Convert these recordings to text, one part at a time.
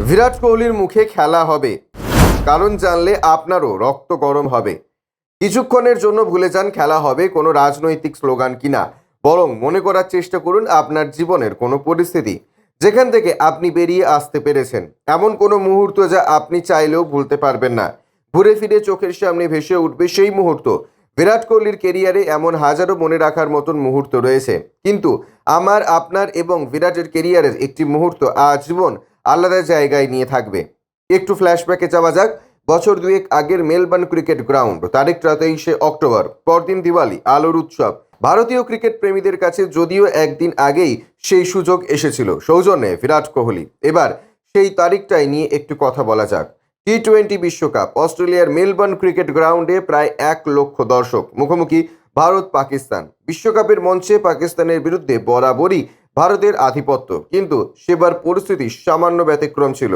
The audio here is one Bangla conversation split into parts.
বিরাট কোহলির মুখে খেলা হবে, কারণ জানলে আপনারও রক্ত গরম হবে। কিছুক্ষণের জন্য ভুলে যান খেলা হবে কোনো রাজনৈতিক স্লোগান কিনা, বরং মনে করার চেষ্টা করুন আপনার জীবনের কোনো পরিস্থিতি যেখান থেকে আপনি বেরিয়ে আসতে পেরেছেন, এমন কোনো মুহূর্ত যা আপনি চাইলেও ভুলতে পারবেন না। ঘুরে ফিরে চোখের সামনে ভেসে উঠবে সেই মুহূর্ত। বিরাট কোহলির কেরিয়ারে এমন হাজারো মনে রাখার মতন মুহূর্ত রয়েছে, কিন্তু আমার, আপনার এবং বিরাটের কেরিয়ারের একটি মুহূর্ত আজীবন আলাদা জায়গায় নিয়ে থাকবে। একটু ফ্ল্যাশব্যাকে যাওয়া যাক। বছর দুয়েক আগের মেলবোর্ন ক্রিকেট গ্রাউন্ড, তারিখ 23শে অক্টোবর, পরদিন দিওয়ালি, আলোর উৎসব। ভারতীয় ক্রিকেট প্রেমীদের কাছে যদিও একদিন আগেই সেই সুযোগ এসেছিল সৌজন্যে বিরাট কোহলি। এবার সেই তারিখটাই নিয়ে একটু কথা বলা যাক। টি-20 বিশ্বকাপ, অস্ট্রেলিয়ার মেলবোর্ন ক্রিকেট গ্রাউন্ডে প্রায় 1 লক্ষ দর্শক, মুখোমুখি ভারত পাকিস্তান। বিশ্বকাপের মঞ্চে পাকিস্তানের বিরুদ্ধে বরাবরই ভারতের আধিপত্য, কিন্তু সেবার পরিস্থিতি সামান্য ব্যতিক্রম ছিল।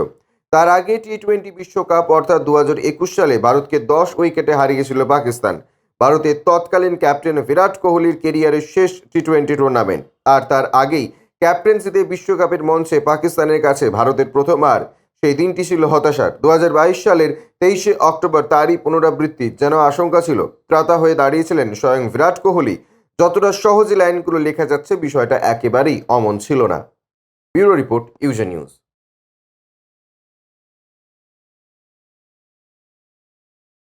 তার আগে টি-20 বিশ্বকাপ অর্থাৎ 2021 সালে ভারতকে 10 উইকেটে হারিয়েছিল পাকিস্তান। ভারতের তৎকালীন ক্যাপ্টেন বিরাট কোহলির কেরিয়ারের শেষ টি-20 টুর্নামেন্ট, আর তার আগেই ক্যাপ্টেন্সিতে বিশ্বকাপের মঞ্চে পাকিস্তানের কাছে ভারতের প্রথম হার। সেই দিনটি ছিল হতাশার। 2022 সালের 23শে অক্টোবর তারই পুনরাবৃত্তি যেন আশঙ্কা ছিল। ত্রাতা হয়ে দাঁড়িয়েছিলেন স্বয়ং বিরাট কোহলি। যতটা সহজে লাইনগুলো লেখা যাচ্ছে, বিষয়টা একেবারেই অমন ছিল না। ব্যুরো রিপোর্ট, ইউজে নিউজ।